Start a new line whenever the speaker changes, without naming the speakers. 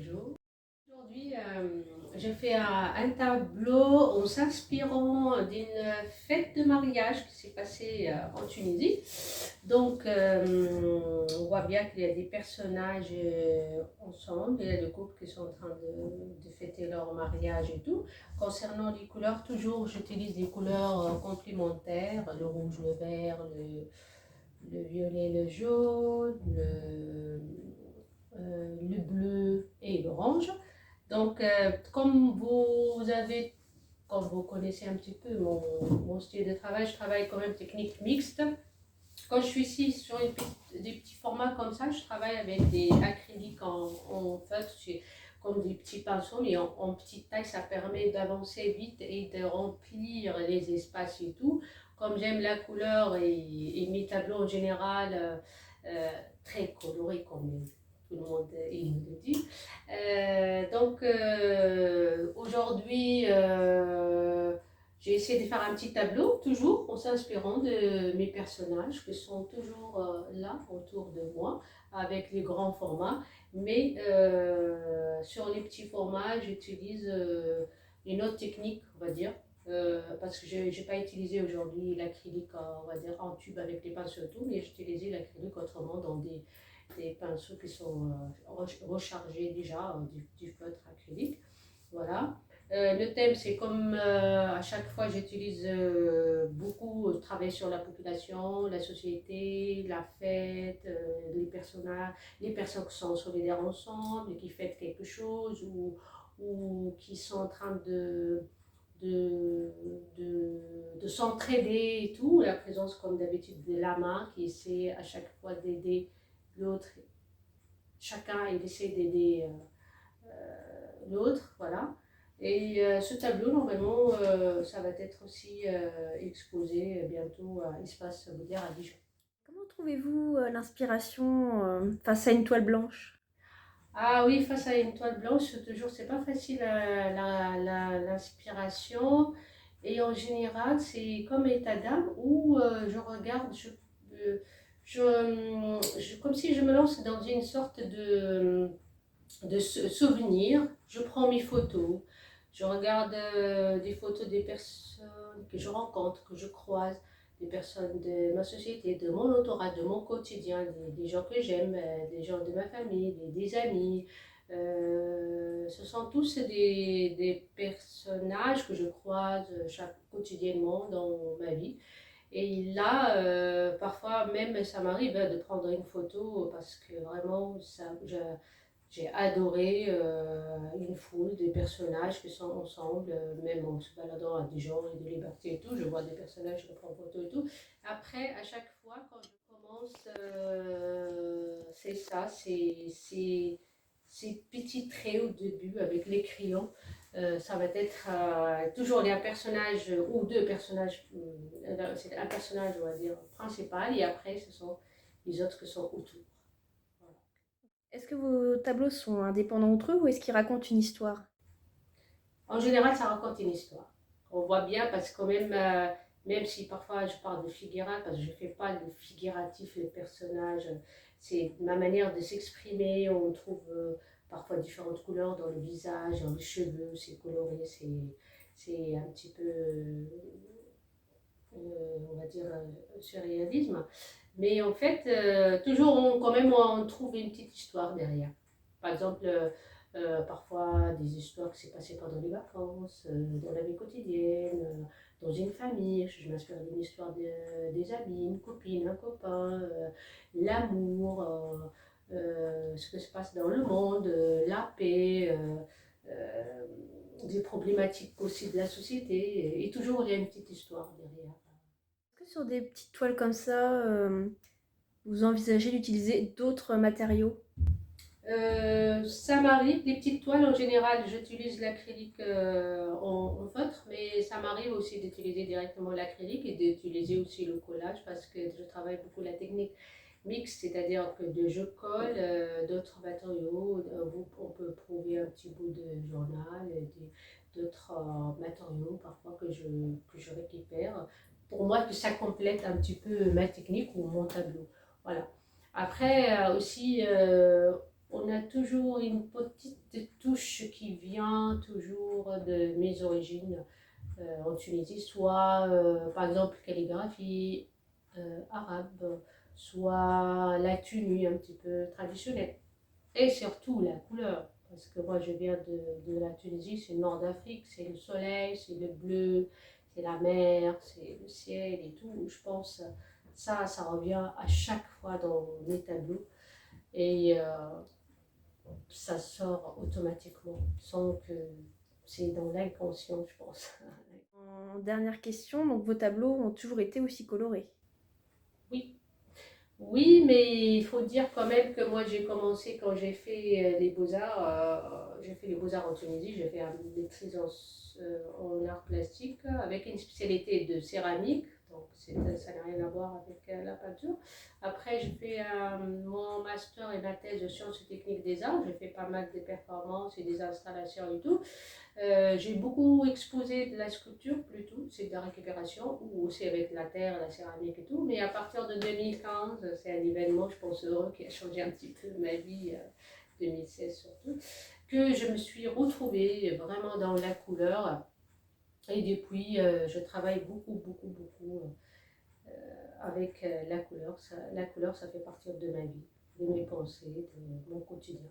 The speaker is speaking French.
Bonjour. Aujourd'hui, j'ai fait un tableau en s'inspirant d'une fête de mariage qui s'est passée en Tunisie. Donc, on voit bien qu'il y a des personnages ensemble, il y a des couples qui sont en train de fêter leur mariage et tout. Concernant les couleurs, toujours j'utilise des couleurs complémentaires, le rouge, le vert, le violet, le jaune, le bleu et l'orange. Donc, comme vous connaissez un petit peu mon style de travail, je travaille quand même technique mixte. Quand je suis ici sur des petits formats comme ça, je travaille avec des acryliques en feutre, comme des petits pinceaux, mais en petite taille, ça permet d'avancer vite et de remplir les espaces et tout. Comme j'aime la couleur et mes tableaux en général très colorés, comme tout le monde il me le dit. Aujourd'hui, j'ai essayé de faire un petit tableau, toujours en s'inspirant de mes personnages qui sont toujours là autour de moi, avec les grands formats. Mais sur les petits formats, j'utilise une autre technique, on va dire, parce que je n'ai pas utilisé aujourd'hui l'acrylique, on va dire, en tube avec les pinceaux et tout, mais j'ai utilisé l'acrylique autrement dans des pinceaux qui sont rechargés déjà du feutre acrylique. Voilà. Le thème, c'est comme à chaque fois, j'utilise beaucoup travailler sur la population, la société, la fête, les personnes qui sont solidaires ensemble, qui fêtent quelque chose ou qui sont en train de, de s'entraider et tout. La présence, comme d'habitude, de la main qui essaie à chaque fois d'aider l'autre. Chacun, il essaie d'aider l'autre, voilà. Et ce tableau, normalement, ça va être aussi exposé bientôt à Espace Baudière à Dijon.
Comment trouvez-vous l'inspiration face à une toile blanche?
Ah oui, face à une toile blanche, toujours, c'est pas facile l'inspiration. Et en général, c'est comme état d'âme où je regarde, comme si je me lance dans une sorte de souvenirs. Je prends mes photos, je regarde des photos des personnes que je rencontre, que je croise, des personnes de ma société, de mon entourage, de mon quotidien, des gens que j'aime, des gens de ma famille, des amis. Ce sont tous des personnages que je croise quotidiennement dans ma vie. Et là, parfois même, ça m'arrive de prendre une photo parce que vraiment, j'ai adoré une foule de personnages qui sont ensemble, même en se baladant à Dijon et de Liberté et tout. Je vois des personnages, je prends photo et tout. Après, à chaque fois, quand je commence, c'est ça, ces petits traits au début avec les crayons. Ça va être toujours un personnage ou deux personnages, c'est un personnage, on va dire, principal, et après, ce sont les autres qui sont autour. Voilà.
Est-ce que vos tableaux sont indépendants entre eux ou est-ce qu'ils racontent une histoire?
En général, ça raconte une histoire. On voit bien parce que quand même, même si parfois je parle de figuratif, parce que je ne fais pas de figuratif, les personnages, c'est ma manière de s'exprimer. On trouve parfois différentes couleurs dans le visage, dans les cheveux, c'est coloré, c'est un petit peu, on va dire, surréalisme. Mais en fait, toujours, quand même, on trouve une petite histoire derrière. Par exemple, parfois des histoires qui s'est passées pendant les vacances, dans la vie quotidienne, dans une famille. Je m'inspire d'une histoire des amis, une copine, un copain, l'amour, ce qui se passe dans le monde, la paix, euh, des problématiques aussi de la société. Et toujours, il y a une petite histoire derrière.
Est-ce que sur des petites toiles comme ça, vous envisagez d'utiliser d'autres matériaux?
Ça m'arrive, des petites toiles en général, j'utilise l'acrylique en feutre, mais ça m'arrive aussi d'utiliser directement l'acrylique et d'utiliser aussi le collage parce que je travaille beaucoup la technique mixte, c'est-à-dire que je colle d'autres matériaux, on peut trouver un petit bout de journal, d'autres matériaux parfois que je récupère. Pour moi, que ça complète un petit peu ma technique ou mon tableau. Voilà. Après aussi, on a toujours une petite touche qui vient toujours de mes origines en Tunisie, soit par exemple calligraphie arabe, soit la tenue un petit peu traditionnelle. Et surtout la couleur, parce que moi je viens de la Tunisie, c'est le nord d'Afrique, c'est le soleil, c'est le bleu, c'est la mer, c'est le ciel et tout. Je pense ça revient à chaque fois dans mes tableaux et ça sort automatiquement sans que c'est dans l'inconscient, je pense.
En dernière question, donc vos tableaux ont toujours été aussi colorés.
Oui, oui, mais il faut dire quand même que moi j'ai commencé quand j'ai fait les beaux-arts, j'ai fait les beaux-arts en Tunisie, j'ai fait une maîtrise en art plastique avec une spécialité de céramique, donc ça n'a rien à voir avec la peinture. Après j'ai fait mon master et ma thèse de sciences et techniques des arts, j'ai fait pas mal de performances et des installations et tout. J'ai beaucoup exposé de la sculpture plutôt, c'est de la récupération, ou aussi avec la terre, la céramique et tout. Mais à partir de 2015, c'est un événement, je pense, heureux qui a changé un petit peu ma vie, 2016 surtout, que je me suis retrouvée vraiment dans la couleur. Et depuis, je travaille beaucoup avec la couleur. La couleur, ça fait partie de ma vie, de mes pensées, de mon quotidien.